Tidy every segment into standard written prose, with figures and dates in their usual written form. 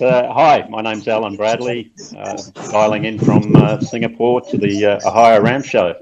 Hi, my name's Alan Bradley, dialing in from Singapore to the OhioRAAM show.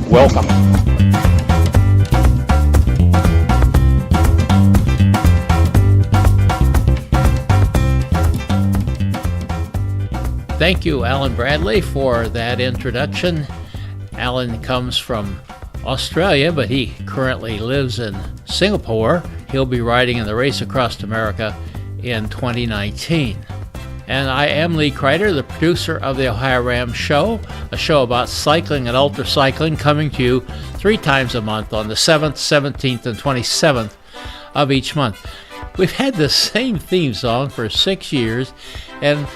Welcome. Thank you, Alan Bradley, for that introduction. Alan comes from Australia, but he currently lives in Singapore. He'll be riding in the Race Across America in 2019. And I am Lee Kreider, the producer of the OhioRAAM show, a show about cycling and ultra cycling, coming to you 3 times a month on the 7th, 17th, and 27th of each month. We've had the same theme song for 6 years, and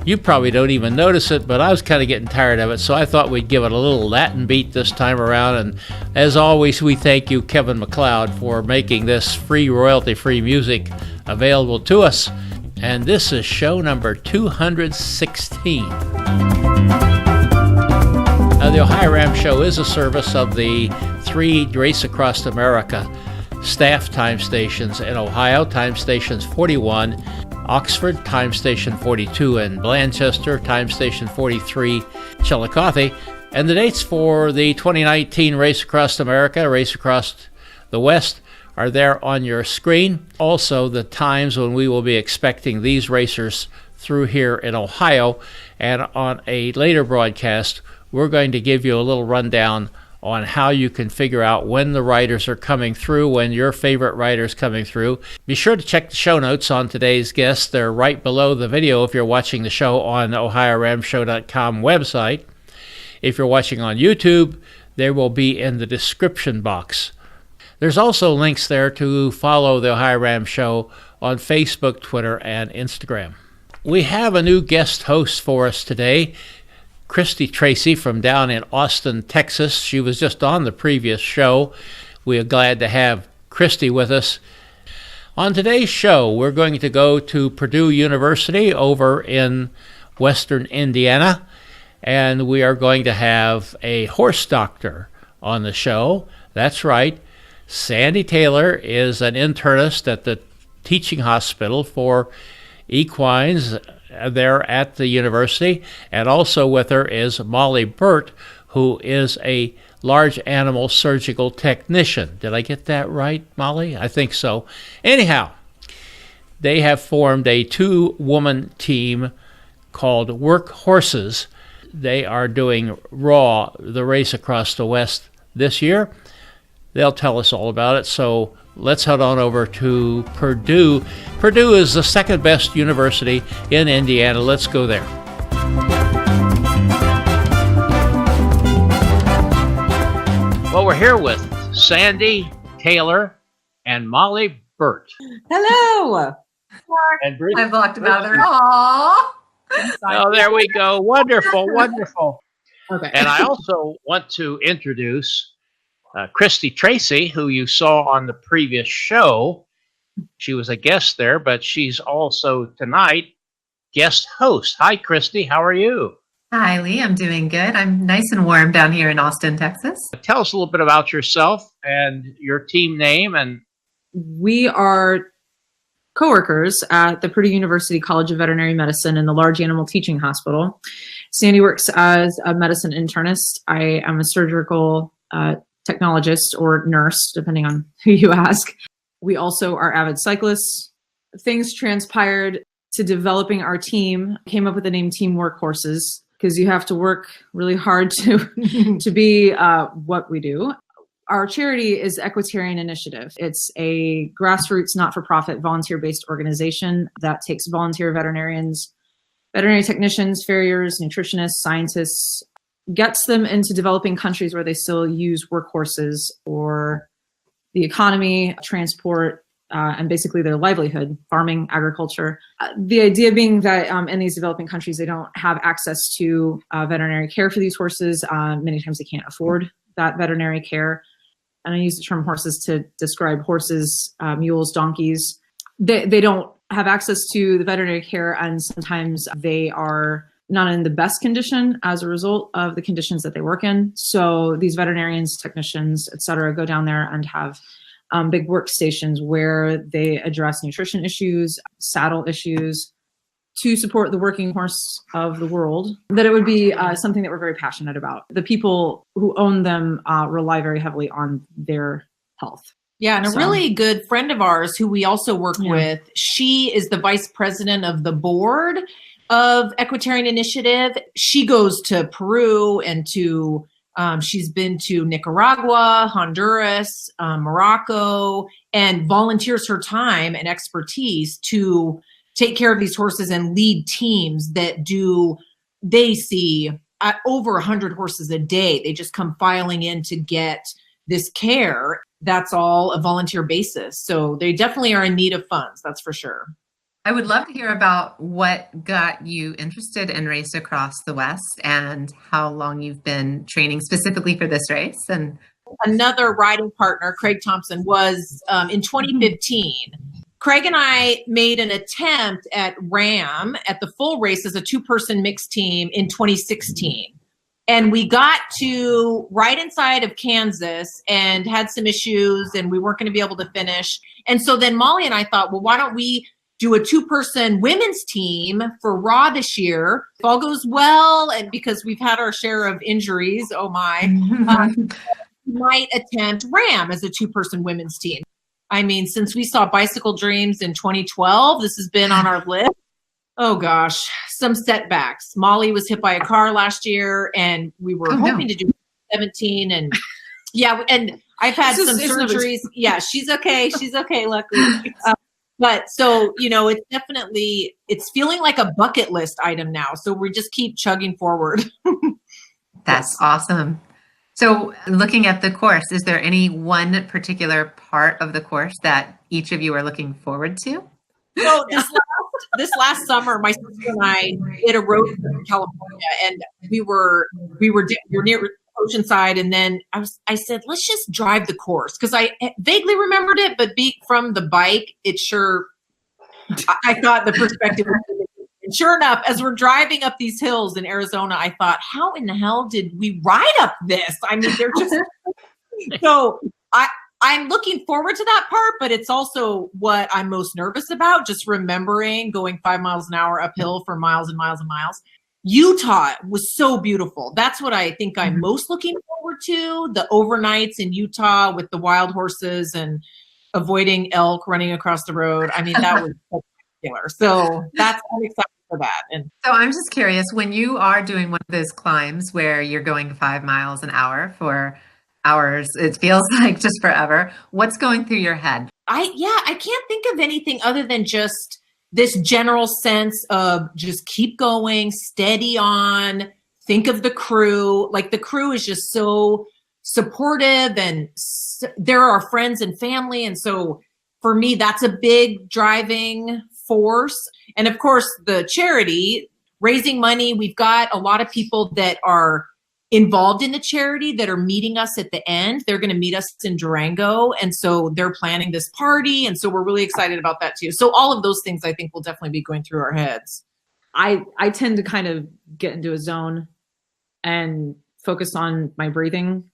you probably don't even notice it, but I was kind of getting tired of it, so I thought we'd give it a little Latin beat this time around. And as always, we thank you, Kevin MacLeod, for making this free, royalty-free music available to us. And this is show number 216. Now, the OhioRAAM show is a service of the 3 Race Across America staff time stations in Ohio, time stations 41, Oxford, time station 42, and Blanchester, time station 43, Chillicothe. And the dates for the 2019 Race Across America, Race Across the West, are there on your screen. Also, the times when we will be expecting these racers through here in Ohio. And on a later broadcast, we're going to give you a little rundown on how you can figure out when the riders are coming through, when your favorite rider's coming through. Be sure to check the show notes on today's guests. They're right below the video if you're watching the show on the OhioRAAMshow.com website. If you're watching on YouTube, they will be in the description box. There's also links there to follow the OhioRAAM show on Facebook, Twitter, and Instagram. We have a new guest host for us today, Christy Tracy from down in Austin, Texas. She was just on the previous show. We are glad to have Christy with us. On today's show, we're going to go to Purdue University over in western Indiana, and we are going to have a horse doctor on the show. That's right. Sandy Taylor is an internist at the teaching hospital for equines there at the university, and also with her is Molly Birt, who is a large animal surgical technician. Did I get that right, Molly? I think so. Anyhow, they have formed a 2-woman team called Workhorses. They are doing RAAM, the Race Across the West, this year. They'll tell us all about it, so let's head on over to Purdue. Purdue is the second best university in Indiana. Let's go there. Well, we're here with Sandy Taylor and Molly Birt. Hello. And Bruce, I blocked him out of there. Aww. Oh, there we go. Wonderful, wonderful. Okay. And I also want to introduce Christy Tracy, who you saw on the previous show. She was a guest there, but she's also tonight guest host. Hi, Christy. How are you? Hi, Lee. I'm doing good. I'm nice and warm down here in Austin, Texas. Tell us a little bit about yourself and your team name. And We are coworkers at the Purdue University College of Veterinary Medicine in the Large Animal Teaching Hospital. Sandy works as a medicine internist. I am a surgical technologist or nurse, depending on who you ask. We also are avid cyclists. Things transpired to developing our team. Came up with the name Team Workhorses because you have to work really hard to to be what we do. Our charity is Equitarian Initiative. It's a grassroots, not-for-profit, volunteer-based organization that takes volunteer veterinarians, veterinary technicians, farriers, nutritionists, scientists, gets them into developing countries where they still use workhorses for the economy, transport, and basically their livelihood, farming, agriculture. The idea being that in these developing countries, they don't have access to veterinary care for these horses. Many times they can't afford that veterinary care. And I use the term horses to describe horses, mules, donkeys. They don't have access to the veterinary care, and sometimes they are not in the best condition as a result of the conditions that they work in. So these veterinarians, technicians, et cetera, go down there and have big workstations where they address nutrition issues, saddle issues, to support the working horse of the world, that it would be something that we're very passionate about. The people who own them rely very heavily on their health. Yeah, and a really good friend of ours who we also work with, she is the vice president of the board of Equitarian Initiative. She goes to Peru and to, she's been to Nicaragua, Honduras, Morocco, and volunteers her time and expertise to take care of these horses and lead teams that they see over 100 horses a day. They just come filing in to get this care. That's all a volunteer basis. So they definitely are in need of funds, that's for sure. I would love to hear about what got you interested in Race Across the West and how long you've been training specifically for this race. And another riding partner, Craig Thompson, was in 2015. Craig and I made an attempt at RAM at the full race as a 2-person mixed team in 2016. And we got to right inside of Kansas and had some issues and we weren't going to be able to finish. And so then Molly and I thought, well, why don't we do a 2-person women's team for RAAM this year? If all goes well, and because we've had our share of injuries, oh my, we might attempt RAM as a 2-person women's team. I mean, since we saw Bicycle Dreams in 2012, this has been on our list. Oh gosh, some setbacks. Molly was hit by a car last year and we were hoping to do 17 and and I've had some surgeries. Yeah, she's okay. She's okay, luckily. But so, it's definitely, it's feeling like a bucket list item now. So we just keep chugging forward. That's awesome. So looking at the course, is there any one particular part of the course that each of you are looking forward to? So this last summer, my sister and I did a road trip in California, and we were near Oceanside, and then I said, let's just drive the course because I vaguely remembered it, but from the bike, it sure. I thought the perspective was different. And sure enough, as we're driving up these hills in Arizona, I thought, how in the hell did we ride up this? I mean, they're just so. I'm looking forward to that part, but it's also what I'm most nervous about, just remembering going 5 miles an hour uphill for miles and miles and miles. Utah was so beautiful. That's what I think I'm most looking forward to, the overnights in Utah with the wild horses and avoiding elk running across the road. I mean, that was spectacular. So I'm excited for that. And so I'm just curious, when you are doing one of those climbs where you're going 5 miles an hour for hours, it feels like just forever. What's going through your head? I can't think of anything other than just this general sense of just keep going, steady on, think of the crew. Like the crew is just so supportive and they're our friends and family. And so for me, that's a big driving force. And of course, the charity, raising money. We've got a lot of people that are involved in the charity that are meeting us at the end. They're going to meet us in Durango. And so they're planning this party. And so we're really excited about that too. So all of those things I think will definitely be going through our heads. I tend to kind of get into a zone and focus on my breathing.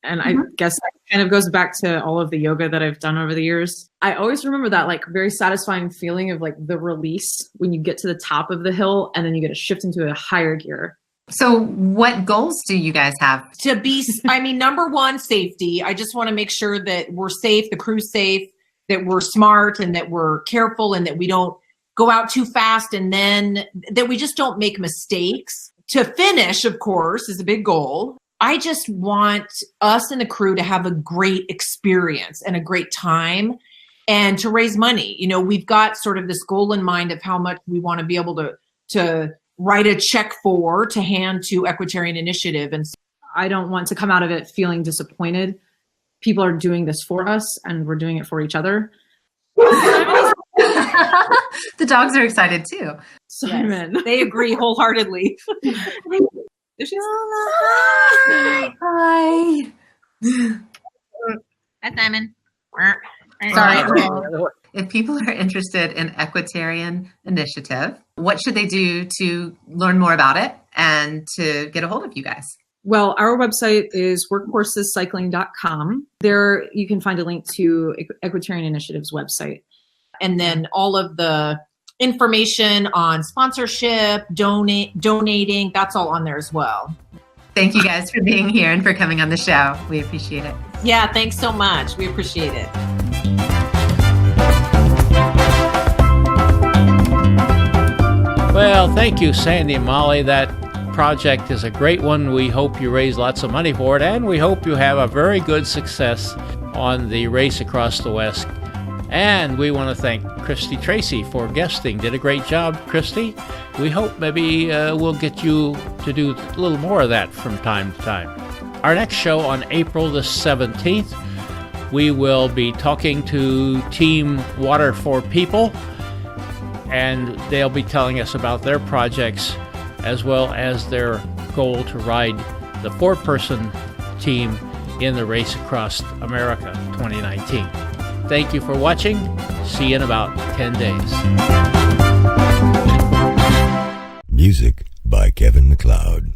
And I guess that kind of goes back to all of the yoga that I've done over the years. I always remember that like very satisfying feeling of like the release when you get to the top of the hill and then you get to shift into a higher gear. So what goals do you guys have? To be, number one, safety. I just want to make sure that we're safe, the crew's safe, that we're smart and that we're careful and that we don't go out too fast and then that we just don't make mistakes. To finish, of course, is a big goal. I just want us and the crew to have a great experience and a great time and to raise money. We've got sort of this goal in mind of how much we want to be able to write a check to hand to Equitarian Initiative. And I don't want to come out of it feeling disappointed. People are doing this for us and we're doing it for each other. The dogs are excited too. Simon. Yes, they agree wholeheartedly. Hi. Hi, Simon. Sorry. If people are interested in Equitarian Initiative, what should they do to learn more about it and to get a hold of you guys? Well, our website is workhorsescycling.com. There you can find a link to Equitarian Initiative's website. And then all of the information on sponsorship, donating, that's all on there as well. Thank you guys for being here and for coming on the show. We appreciate it. Yeah, thanks so much. We appreciate it. Well, thank you, Sandy and Molly. That project is a great one. We hope you raise lots of money for it, and we hope you have a very good success on the race across the West. And we want to thank Christy Tracy for guesting. Did a great job, Christy. We hope maybe we'll get you to do a little more of that from time to time. Our next show on April the 17th, we will be talking to Team Water for People, and they'll be telling us about their projects as well as their goal to ride the 4-person team in the Race Across America 2019. Thank you for watching. See you in about 10 days. Music by Kevin MacLeod.